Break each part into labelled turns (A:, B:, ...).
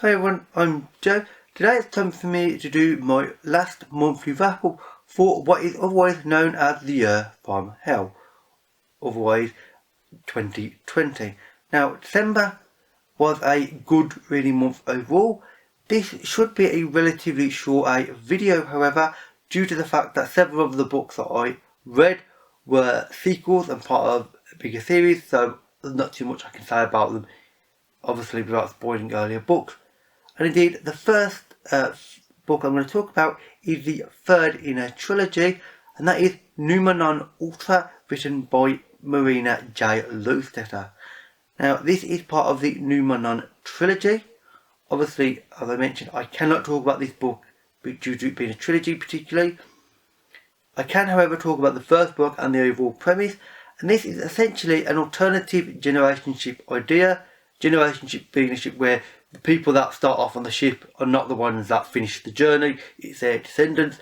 A: Hi everyone, I'm Joe. Today it's time for me to do my last monthly wrap up for what is otherwise known as the year from hell, otherwise 2020. Now, December was a good reading month overall. This should be a relatively short video, however, due to the fact that several of the books that I read were sequels and part of a bigger series, so there's not too much I can say about them, obviously without spoiling earlier books. And indeed, the first book I'm going to talk about is the third in a trilogy, and that is Noumenon Ultra, written by Marina J. Lostetter. Now, this is part of the Noumenon trilogy. Obviously, as I mentioned, I cannot talk about this book due to it being a trilogy particularly. I can, however, talk about the first book and the overall premise, and this is essentially an alternative generation ship idea. Generation ship being a ship where the people that start off on the ship are not the ones that finish the journey. It's their descendants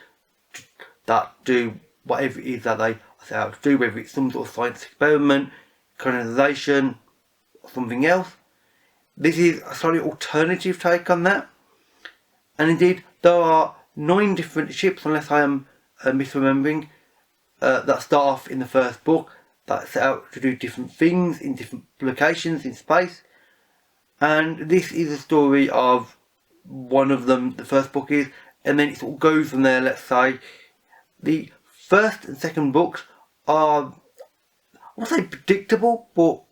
A: that do whatever it is that they set out to do, whether it's some sort of science experiment, colonization, or something else. This is a slightly alternative take on that. And indeed, there are 9 different ships, unless I am misremembering, that start off in the first book, that set out to do different things in different locations in space. And this is a story of one of them, the first book is, and then it sort of goes from there. Let's say the first and second books are, I won't say predictable, but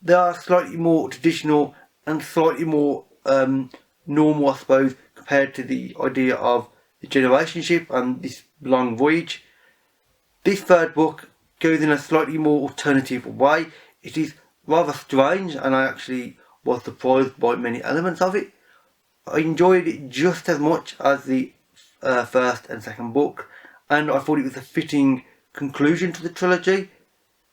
A: they are slightly more traditional and slightly more normal, I suppose, compared to the idea of the generation ship and this long voyage. This third book goes in a slightly more alternative way. It is rather strange, and I actually was surprised by many elements of it. I enjoyed it just as much as the first and second book, and I thought it was a fitting conclusion to the trilogy.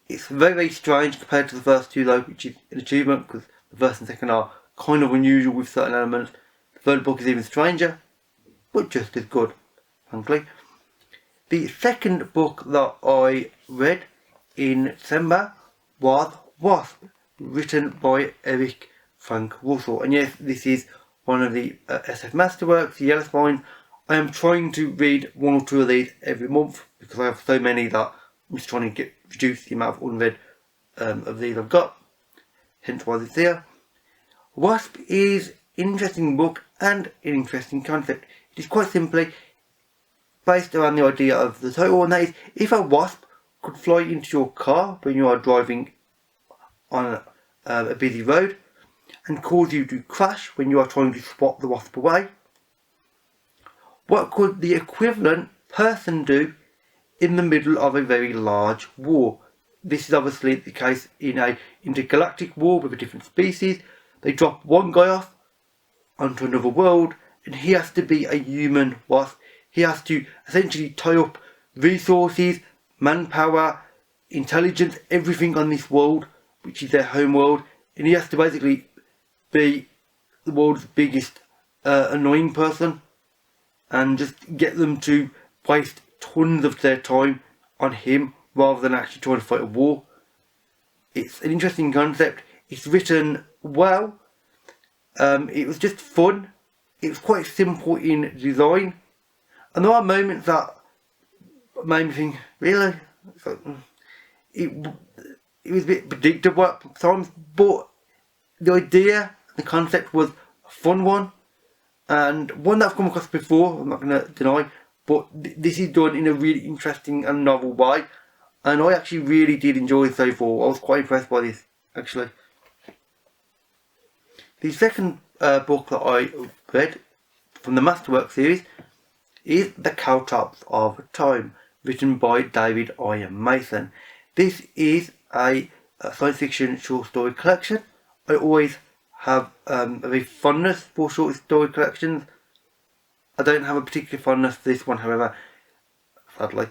A: It's very, very strange compared to the first two though, which is an achievement because the first and second are kind of unusual with certain elements. The third book is even stranger, but just as good, frankly. The second book that I read in December was Wasp, written by Erik Russell. And yes, this is one of the SF Masterworks, the Yellow Spine. I am trying to read 1 or 2 of these every month because I have so many that I'm just trying to reduce the amount of unread of these I've got. Hence why it's here. Wasp is an interesting book and an interesting concept. It is quite simply based around the idea of the title, and that is, if a wasp could fly into your car when you are driving on a busy road and cause you to crash when you are trying to swat the wasp away, what could the equivalent person do in the middle of a very large war? This is obviously the case in a intergalactic war with a different species. They drop one guy off onto another world, and he has to be a human wasp. He has to essentially tie up resources, manpower, intelligence, everything on this world, which is their home world, and he has to basically be the world's biggest annoying person and just get them to waste tons of their time on him rather than actually trying to fight a war. It's an interesting concept. It's written well. It was just fun. It was quite simple in design, and there are moments that made me think, really? It was a bit predictable at times, but the idea, the concept was a fun one, and one that I've come across before, I'm not going to deny, but this is done in a really interesting and novel way, and I actually really did enjoy it so far. I was quite impressed by this, actually. The second book that I read from the Masterwork series is The Caltraps of Time, written by David I. Masson. This is a science fiction short story collection. I always have a very fondness for short story collections. I don't have a particular fondness for this one, however, sadly.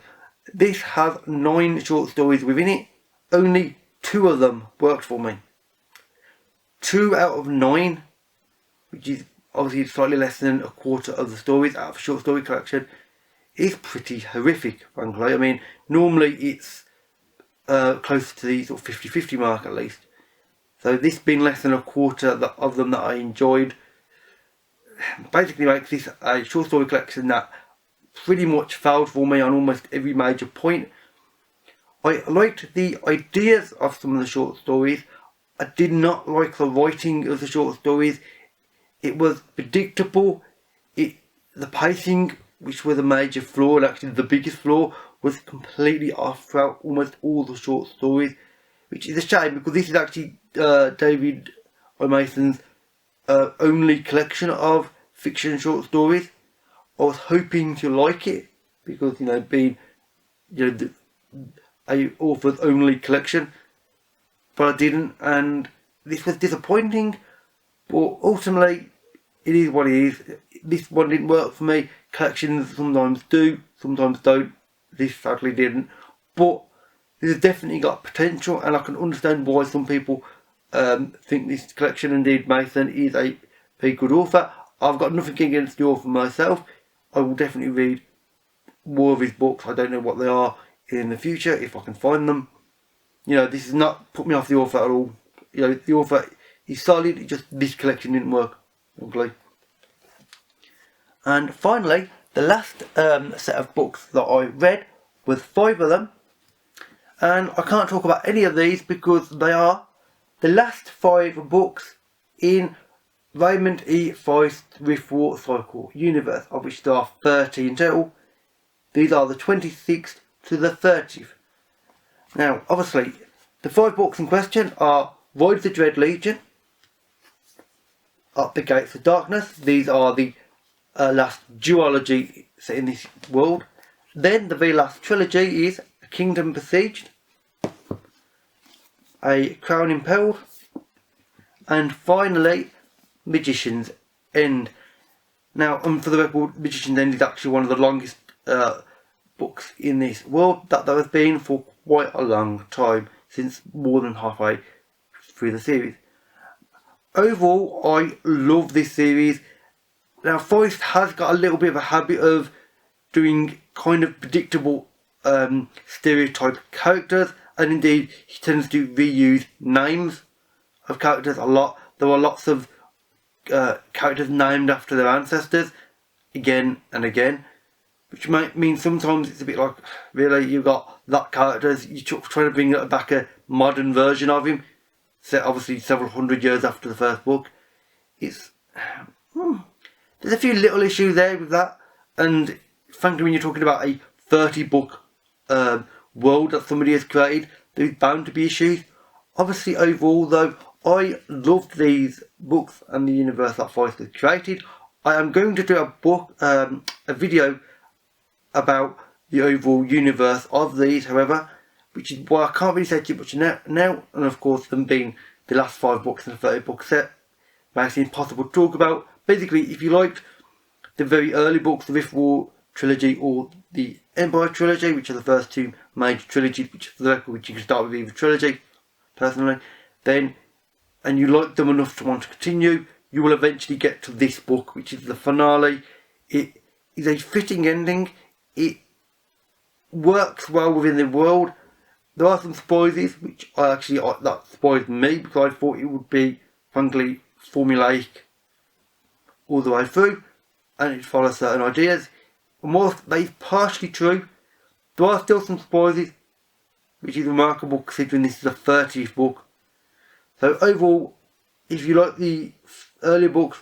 A: This has 9 short stories within it. Only 2 of them worked for me. 2 out of 9, which is obviously slightly less than a quarter of the stories out of a short story collection, is pretty horrific, frankly. I mean, normally it's close to the sort of 50-50 mark at least. So this being less than a quarter of them that I enjoyed, basically makes this a short story collection that pretty much failed for me on almost every major point. I liked the ideas of some of the short stories. I did not like the writing of the short stories. It was predictable. The pacing, which was a major flaw, and actually the biggest flaw, was completely off throughout almost all the short stories, which is a shame because this is actually David O. Mason's only collection of fiction short stories. I was hoping to like it because, being a author's only collection, but I didn't, and this was disappointing. But ultimately, it is what it is. This one didn't work for me. Collections sometimes do, sometimes don't. This sadly didn't. But this has definitely got potential, and I can understand why some people think this collection, indeed Mason, is a very good author. I've got nothing against the author myself. I will definitely read more of his books. I don't know what they are in the future, if I can find them. This has not put me off the author at all. The author is solid, it just this collection didn't work. Okay. And finally, the last set of books that I read was 5 of them. And I can't talk about any of these because they are the last 5 books in Raymond E. Feist Rift War Cycle universe, of which there are 30 in total. These are the 26th to the 30th. Now, obviously, the 5 books in question are Ride the Dread Legion, Up the Gates of Darkness. These are the last duology set in this world. Then the very last trilogy is A Kingdom Besieged, A Crown Imperiled, and finally Magician's End. Now, for the record, Magician's End is actually one of the longest books in this world that there has been for quite a long time, since more than halfway through the series. Overall, I love this series. Now, Feist has got a little bit of a habit of doing kind of predictable stereotype characters, and indeed he tends to reuse names of characters a lot. There are lots of characters named after their ancestors again and again, which might mean sometimes it's a bit like, really, you've got that character, you're trying to bring back a modern version of him, set obviously several hundred years after the first book. It's there's a few little issues there with that, and frankly, when you're talking about a 30 book world that somebody has created, there's bound to be issues. Obviously, overall though, I loved these books and the universe that Feist has created. I am going to do a video about the overall universe of these, however, which is why I can't really say too much now, and of course them being the last 5 books in a 30 book set makes it impossible to talk about. Basically, if you liked the very early books, the Rift War trilogy or the Empire trilogy, which are the first 2 major trilogies, which for the record, which you can start with either trilogy, personally, then, and you like them enough to want to continue, you will eventually get to this book, which is the finale. It is a fitting ending. It works well within the world. There are some surprises which that surprised me, because I thought it would be, frankly, formulaic all the way through, and it follows certain ideas. And whilst that is partially true, there are still some surprises, which is remarkable considering this is a 30th book. So overall, if you like the earlier books,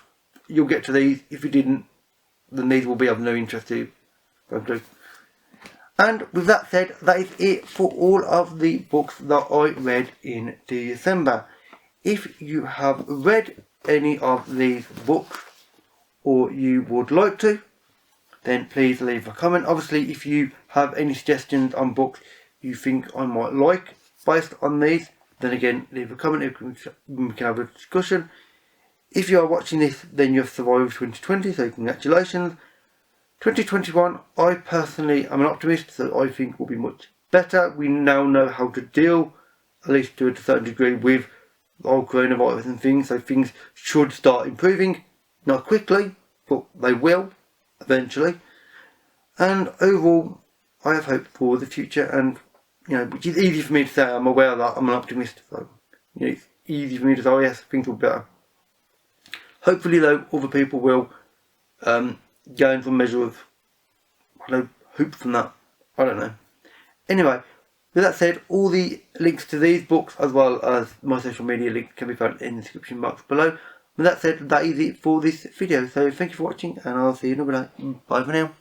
A: you'll get to these. If you didn't, then these will be of no interest to you, frankly. And with that said, that is it for all of the books that I read in December. If you have read any of these books, or you would like to, then please leave a comment. Obviously, if you have any suggestions on books you think I might like based on these, then again, leave a comment, we can have a discussion. If you are watching this, then you have survived 2020, so congratulations. 2021, I personally am an optimist, so I think will be much better. We now know how to deal, at least to a certain degree, with the whole coronavirus and things, so things should start improving. Not quickly, but they will, eventually. And overall, I have hope for the future, and, which is easy for me to say. I'm aware that I'm an optimist, so, it's easy for me to say, oh yes, things will be better. Hopefully though, other people will going for a measure of, I don't know, hoop from that. I don't know. Anyway, with that said, all the links to these books as well as my social media links can be found in the description box below. With that said, that is it for this video. So thank you for watching, and I'll see you in another day. Bye for now.